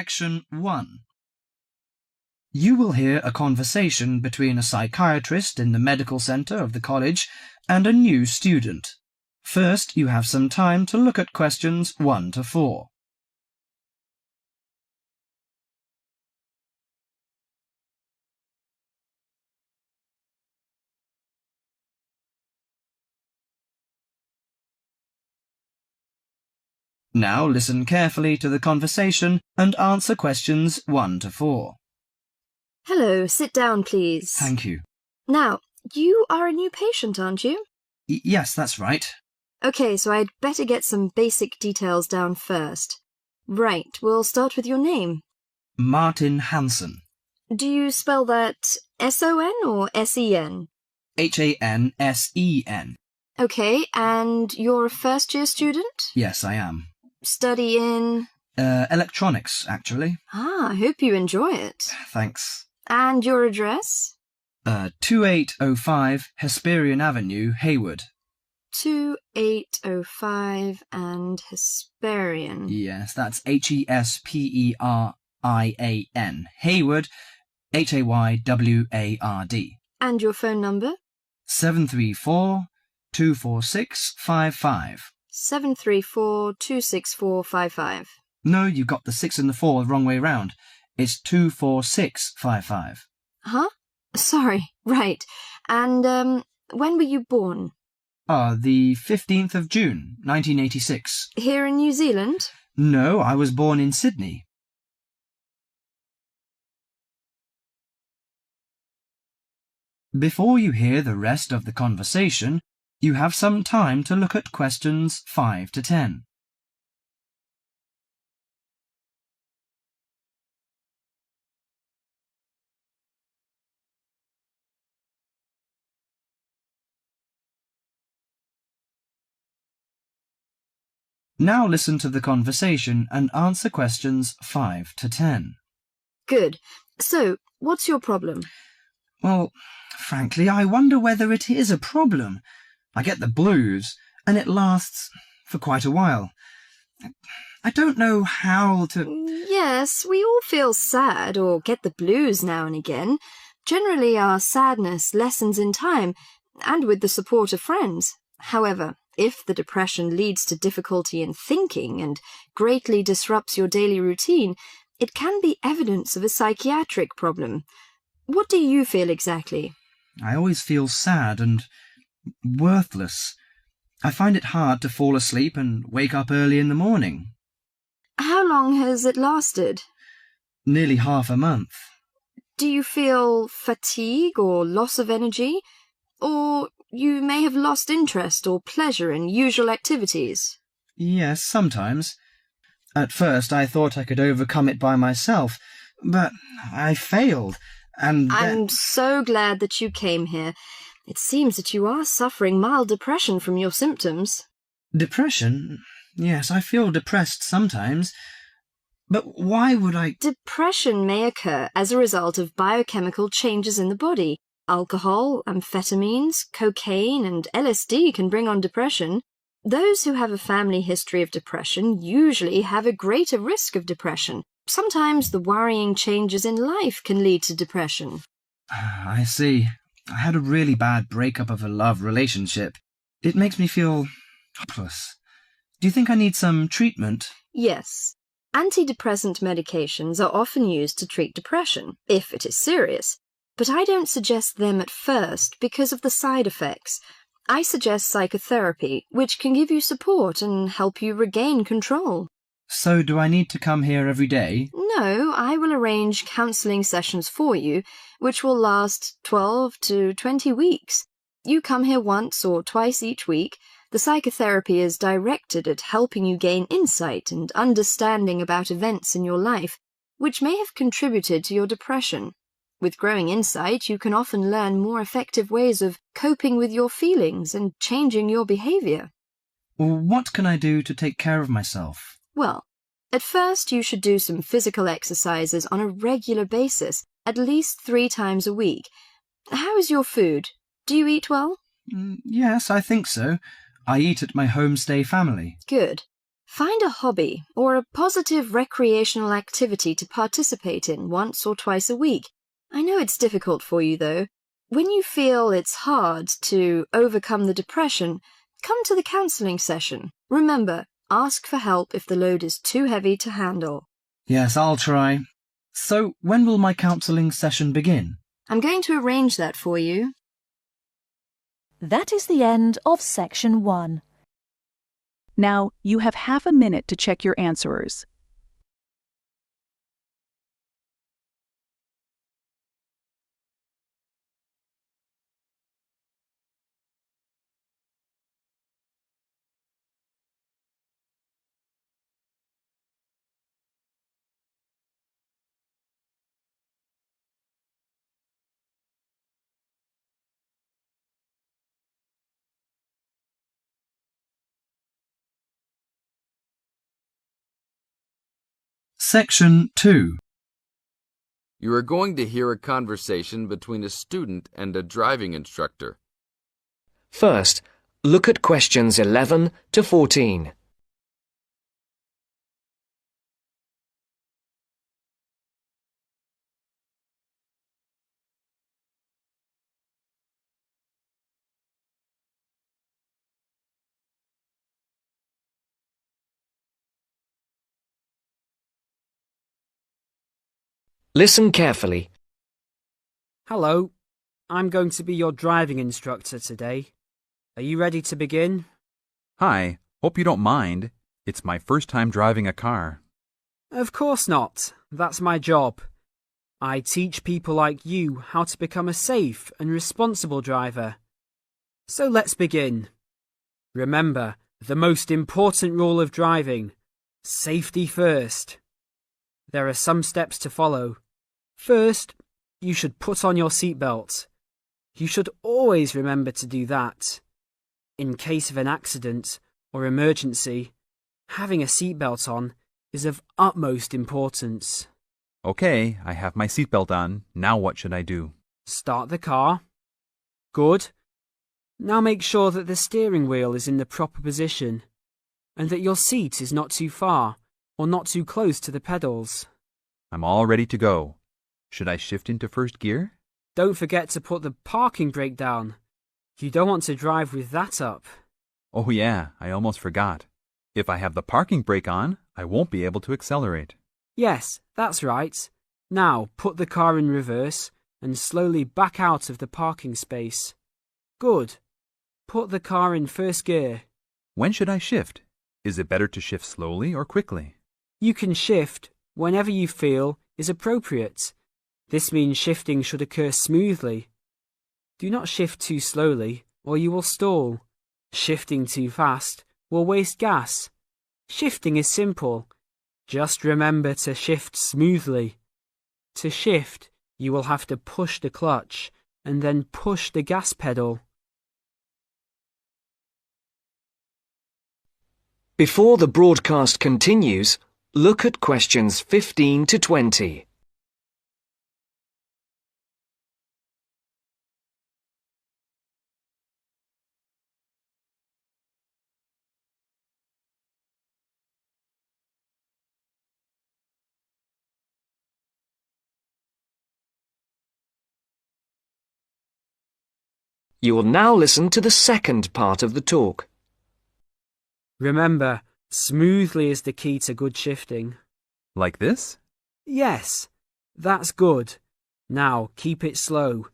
Section 1. You will hear a conversation between a psychiatrist in the medical centre of the college and a new student. First, you have some time to look at questions 1 to 4. Now listen carefully to the conversation and answer questions 1 to 4. Hello, sit down, please. Thank you. Now, you are a new patient, aren't you? Yes, that's right. Okay, so I'd better get some basic details down first. Right, we'll start with your name. Martin Hansen. Do you spell that S-O-N or S-E-N? Hansen. Okay, and you're a first-year student? Yes, I am. Study in? Electronics, actually. I hope you enjoy it. Thanks. And your address? 2805 Hesperian Avenue, Hayward. 2805 and Hesperian. Yes, that's Hesperian. Hayward, Hayward. And your phone number? 734-246-55. 734-264-55. No, you got the 6 and the 4 the wrong way round. It's 24655. Huh? Sorry, right. And, when were you born? The 15th of June, 1986. Here in New Zealand? No, I was born in Sydney. Before you hear the rest of the conversation, you have some time to look at questions 5 to 10. Now listen to the conversation and answer questions 5 to 10. Good. So, what's your problem? Well, frankly, I wonder whether it is a problem. I get the blues, and it lasts for quite a while. I don't know how to... Yes, we all feel sad or get the blues now and again. Generally, our sadness lessens in time, and with the support of friends. However, if the depression leads to difficulty in thinking and greatly disrupts your daily routine, it can be evidence of a psychiatric problem. What do you feel exactly? I always feel sad and worthless. I find it hard to fall asleep and wake up early in the morning. How long has it lasted? Nearly half a month. Do you feel fatigue or loss of energy? Or you may have lost interest or pleasure in usual activities? Yes, sometimes. At first I thought I could overcome it by myself, but I failed, and I'm so glad that you came here. It seems that you are suffering mild depression from your symptoms. Depression? Yes, I feel depressed sometimes. But why would I... Depression may occur as a result of biochemical changes in the body. Alcohol, amphetamines, cocaine, and LSD can bring on depression. Those who have a family history of depression usually have a greater risk of depression. Sometimes the worrying changes in life can lead to depression. I see. I had a really bad breakup of a love relationship. It makes me feel hopeless. Do you think I need some treatment? Yes. Antidepressant medications are often used to treat depression, if it is serious. But I don't suggest them at first because of the side effects. I suggest psychotherapy, which can give you support and help you regain control. So do I need to come here every day? No, I will arrange counselling sessions for you, which will last 12 to 20 weeks. You come here once or twice each week. The psychotherapy is directed at helping you gain insight and understanding about events in your life, which may have contributed to your depression. With growing insight, you can often learn more effective ways of coping with your feelings and changing your behaviour. What can I do to take care of myself? Well, at first you should do some physical exercises on a regular basis, at least 3 times a week. How is your food? Do you eat well? Yes, I think so. I eat at my homestay family. Good. Find a hobby or a positive recreational activity to participate in once or twice a week. I know it's difficult for you, though. When you feel it's hard to overcome the depression, come to the counselling session. Remember, ask for help if the load is too heavy to handle. Yes, I'll try. So, when will my counselling session begin? I'm going to arrange that for you. That is the end of Section 1. Now, you have half a minute to check your answerers. Section 2. You are going to hear a conversation between a student and a driving instructor. First, look at questions 11 to 14. Listen carefully. Hello, I'm going to be your driving instructor today. Are you ready to begin? Hi, hope you don't mind. It's my first time driving a car. Of course not. That's my job. I teach people like you how to become a safe and responsible driver. So let's begin. Remember, the most important rule of driving: safety first. There are some steps to follow. First, you should put on your seatbelt. You should always remember to do that. In case of an accident or emergency, having a seatbelt on is of utmost importance. Okay, I have my seatbelt on. Now what should I do? Start the car. Good. Now make sure that the steering wheel is in the proper position and that your seat is not too far or not too close to the pedals. I'm all ready to go. Should I shift into first gear? Don't forget to put the parking brake down. You don't want to drive with that up. Oh yeah, I almost forgot. If I have the parking brake on, I won't be able to accelerate. Yes, that's right. Now put the car in reverse and slowly back out of the parking space. Good. Put the car in first gear. When should I shift? Is it better to shift slowly or quickly? You can shift whenever you feel is appropriate. This means shifting should occur smoothly. Do not shift too slowly or you will stall. Shifting too fast will waste gas. Shifting is simple. Just remember to shift smoothly. To shift, you will have to push the clutch and then push the gas pedal. Before the broadcast continues, look at questions 15 to 20. You will now listen to the second part of the talk. Remember, smoothly is the key to good shifting. Like this? Yes, that's good. Now keep it slow.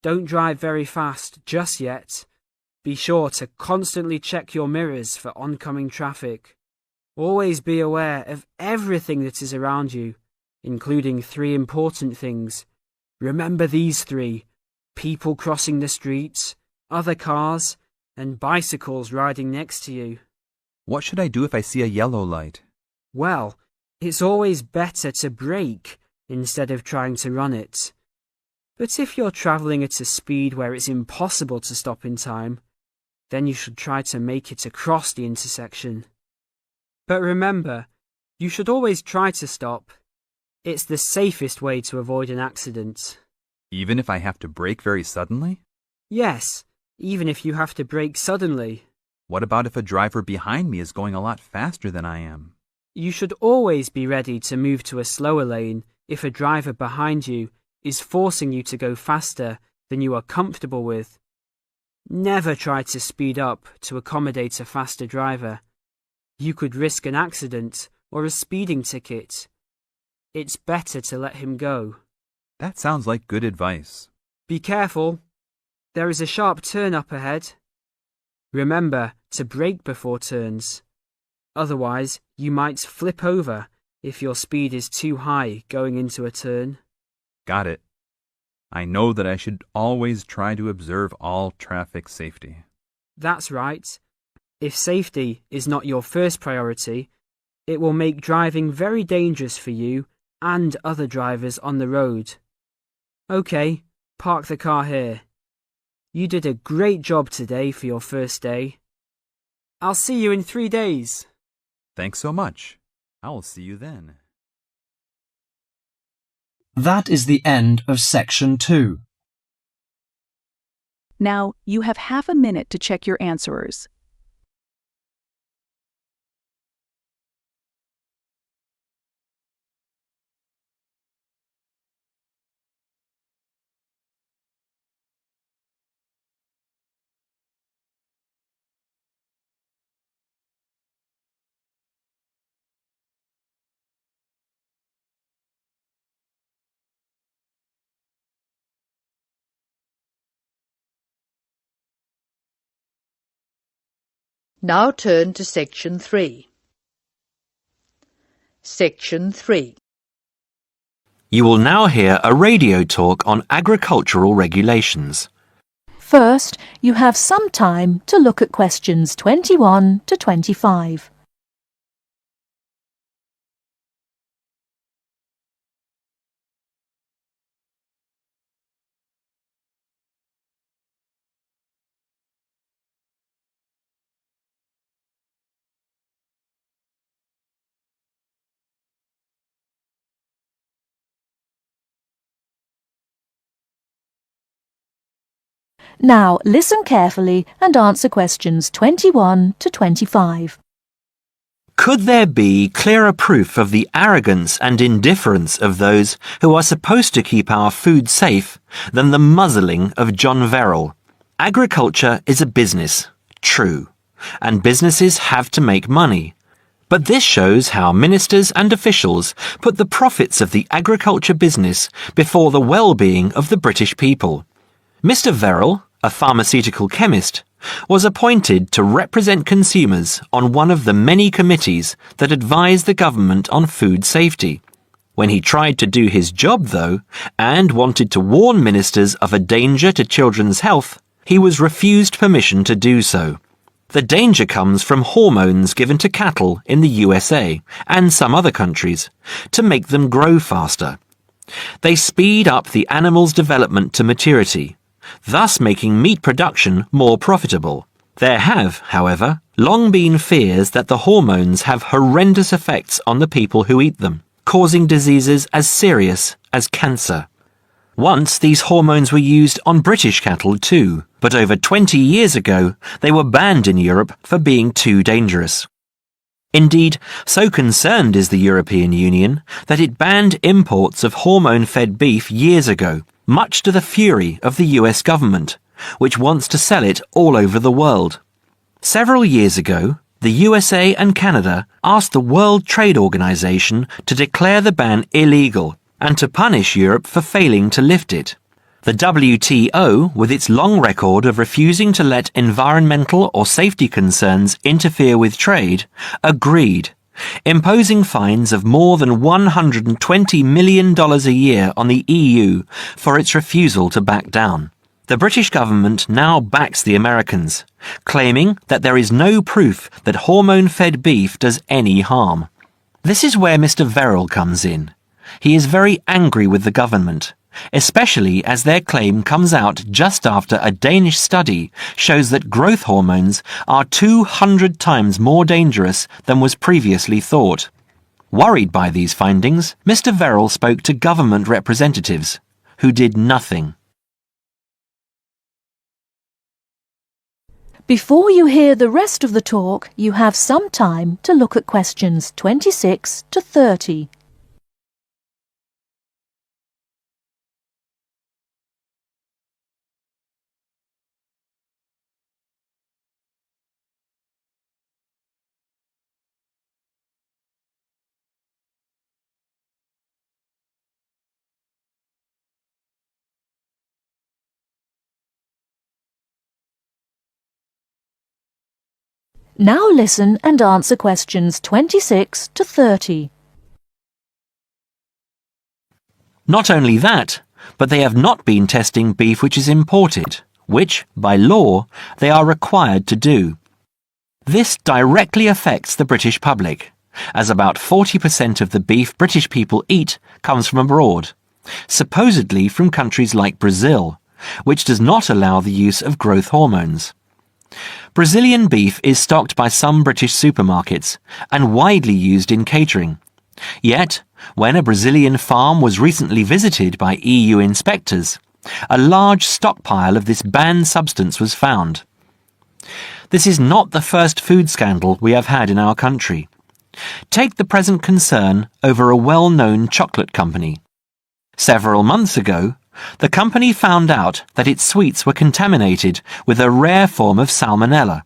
Don't drive very fast just yet. Be sure to constantly check your mirrors for oncoming traffic. Always be aware of everything that is around you, including 3 important things. Remember these 3: people crossing the streets, other cars, and bicycles riding next to you. What should I do if I see a yellow light? Well, it's always better to brake instead of trying to run it. But if you're travelling at a speed where it's impossible to stop in time, then you should try to make it across the intersection. But remember, you should always try to stop. It's the safest way to avoid an accident. Even if I have to brake very suddenly? Yes, even if you have to brake suddenly. What about if a driver behind me is going a lot faster than I am? You should always be ready to move to a slower lane if a driver behind you is forcing you to go faster than you are comfortable with. Never try to speed up to accommodate a faster driver. You could risk an accident or a speeding ticket. It's better to let him go. That sounds like good advice. Be careful. There is a sharp turn up ahead. Remember to brake before turns. Otherwise, you might flip over if your speed is too high going into a turn. Got it. I know that I should always try to observe all traffic safety. That's right. If safety is not your first priority, it will make driving very dangerous for you and other drivers on the road. Okay, park the car here. You did a great job today for your first day. I'll see you in 3 days. Thanks so much. I will see you then. That is the end of section 2. Now, you have half a minute to check your answers. Now turn to Section 3. Section 3. You will now hear a radio talk on agricultural regulations. First, you have some time to look at questions 21 to 25. Now listen carefully and answer questions 21 to 25. Could there be clearer proof of the arrogance and indifference of those who are supposed to keep our food safe than the muzzling of John Verrill? Agriculture is a business, true, and businesses have to make money. But this shows how ministers and officials put the profits of the agriculture business before the well-being of the British people. Mr. Verrill, a pharmaceutical chemist, was appointed to represent consumers on one of the many committees that advise the government on food safety. When he tried to do his job, though, and wanted to warn ministers of a danger to children's health, he was refused permission to do so. The danger comes from hormones given to cattle in the USA and some other countries to make them grow faster. They speed up the animal's development to maturity, thus making meat production more profitable. There have, however, long been fears that the hormones have horrendous effects on the people who eat them, causing diseases as serious as cancer. Once these hormones were used on British cattle too, but over 20 years ago they were banned in Europe for being too dangerous. Indeed, so concerned is the European Union that it banned imports of hormone-fed beef years ago, much to the fury of the US government, which wants to sell it all over the world. Several years ago, the USA and Canada asked the World Trade Organization to declare the ban illegal and to punish Europe for failing to lift it. The WTO, with its long record of refusing to let environmental or safety concerns interfere with trade, agreed, imposing fines of more than $120 million a year on the EU for its refusal to back down. The British government now backs the Americans, claiming that there is no proof that hormone-fed beef does any harm. This is where Mr. Verrill comes in. He is very angry with the government, especially as their claim comes out just after a Danish study shows that growth hormones are 200 times more dangerous than was previously thought. Worried by these findings, Mr. Verrill spoke to government representatives, who did nothing. Before you hear the rest of the talk, you have some time to look at questions 26 to 30. Now listen and answer questions 26 to 30. Not only that, but they have not been testing beef which is imported, which, by law, they are required to do. This directly affects the British public, as about 40% of the beef British people eat comes from abroad, supposedly from countries like Brazil, which does not allow the use of growth hormones. Brazilian beef is stocked by some British supermarkets and widely used in catering. Yet, when a Brazilian farm was recently visited by EU inspectors, a large stockpile of this banned substance was found. This is not the first food scandal we have had in our country. Take the present concern over a well-known chocolate company. Several months ago, the company found out that its sweets were contaminated with a rare form of salmonella,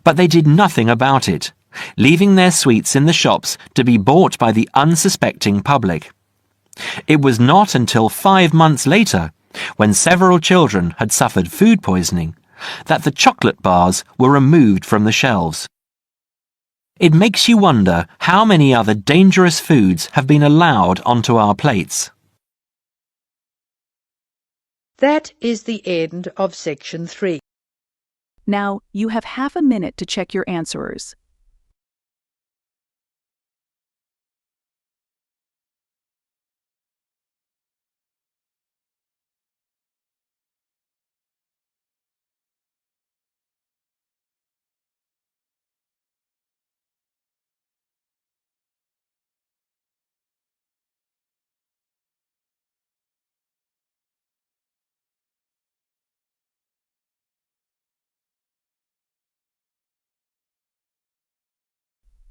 but they did nothing about it, leaving their sweets in the shops to be bought by the unsuspecting public. It was not until 5 months later, when several children had suffered food poisoning, that the chocolate bars were removed from the shelves. It makes you wonder how many other dangerous foods have been allowed onto our plates. That is the end of section 3. Now, you have half a minute to check your answers.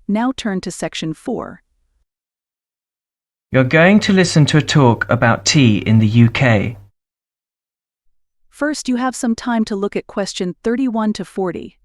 Now turn to section 4. You're going to listen to a talk about tea in the UK. First, you have some time to look at question 31 to 40.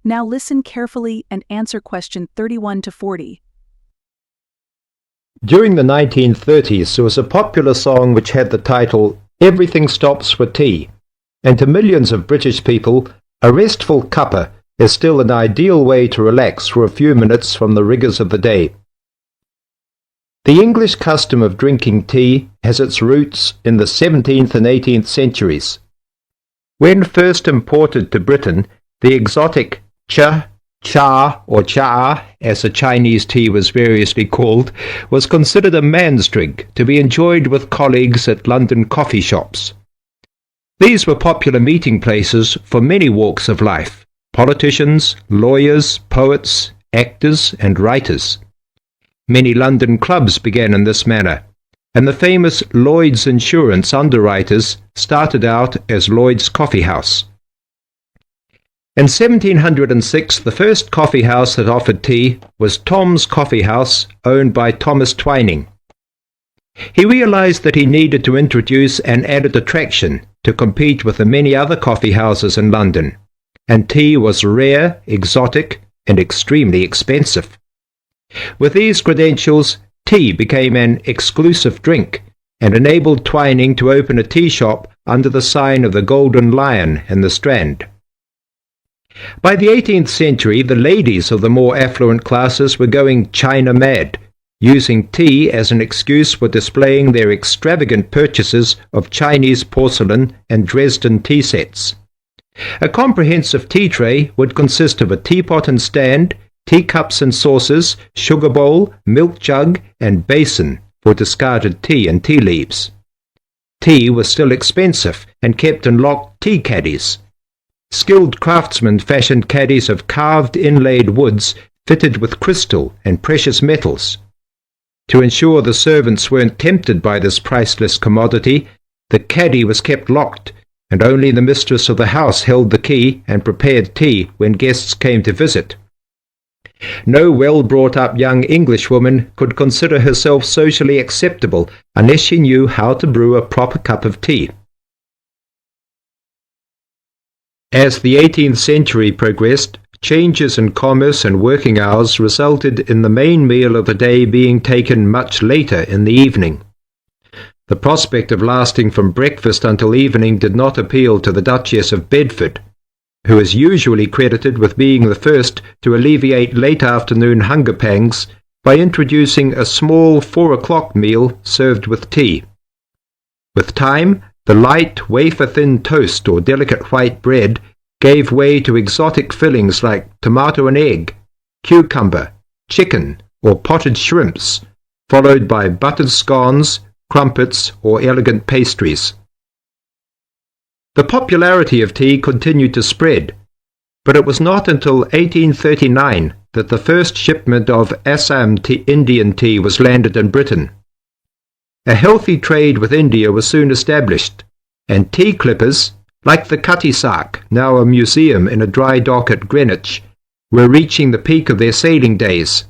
Now listen carefully and answer question 31 to 40. During the 1930s, there was a popular song which had the title, "Everything Stops for Tea," and to millions of British people, a restful cuppa is still an ideal way to relax for a few minutes from the rigours of the day. The English custom of drinking tea has its roots in the 17th and 18th centuries. When first imported to Britain, the exotic cha, or cha, as the Chinese tea was variously called, was considered a man's drink to be enjoyed with colleagues at London coffee shops. These were popular meeting places for many walks of life: politicians, lawyers, poets, actors, and writers. Many London clubs began in this manner, and the famous Lloyd's Insurance underwriters started out as Lloyd's Coffee House. In 1706, the first coffee house that offered tea was Tom's Coffee House, owned by Thomas Twining. He realized that he needed to introduce an added attraction to compete with the many other coffee houses in London, and tea was rare, exotic, and extremely expensive. With these credentials, tea became an exclusive drink and enabled Twining to open a tea shop under the sign of the Golden Lion in the Strand. By the 18th century, the ladies of the more affluent classes were going China mad, using tea as an excuse for displaying their extravagant purchases of Chinese porcelain and Dresden tea sets. A comprehensive tea tray would consist of a teapot and stand, teacups and saucers, sugar bowl, milk jug, and basin for discarded tea and tea leaves. Tea was still expensive and kept in locked tea caddies. Skilled craftsmen fashioned caddies of carved inlaid woods fitted with crystal and precious metals. To ensure the servants weren't tempted by this priceless commodity, the caddy was kept locked, and only the mistress of the house held the key and prepared tea when guests came to visit. No well-brought-up young Englishwoman could consider herself socially acceptable unless she knew how to brew a proper cup of tea. As the 18th century progressed, changes in commerce and working hours resulted in the main meal of the day being taken much later in the evening. The prospect of lasting from breakfast until evening did not appeal to the Duchess of Bedford, who is usually credited with being the first to alleviate late afternoon hunger pangs by introducing a small 4 o'clock meal served with tea. With time, the light, wafer-thin toast or delicate white bread gave way to exotic fillings like tomato and egg, cucumber, chicken, or potted shrimps, followed by buttered scones, crumpets, or elegant pastries. The popularity of tea continued to spread, but it was not until 1839 that the first shipment of Assam Indian tea was landed in Britain. A healthy trade with India was soon established, and tea clippers, like the Cutty Sark, now a museum in a dry dock at Greenwich, were reaching the peak of their sailing days.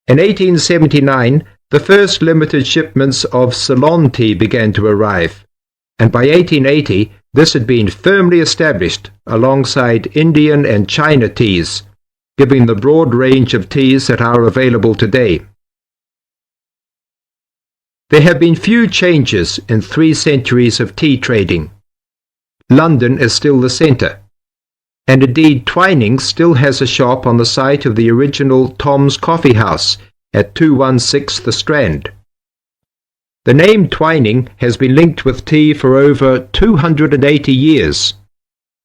In 1879, the first limited shipments of Ceylon tea began to arrive, and by 1880 this had been firmly established alongside Indian and China teas, giving the broad range of teas that are available today. There have been few changes in 3 centuries of tea trading. London is still the centre, and indeed Twinings still has a shop on the site of the original Tom's Coffee House at 216 The Strand. The name Twining has been linked with tea for over 280 years.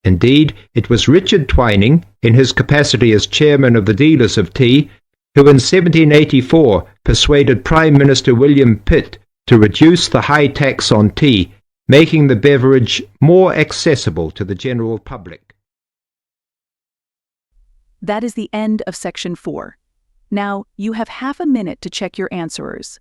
Indeed, it was Richard Twining, in his capacity as chairman of the dealers of tea, who in 1784 persuaded Prime Minister William Pitt to reduce the high tax on tea, making the beverage more accessible to the general public. That is the end of Section 4. Now, you have half a minute to check your answerers.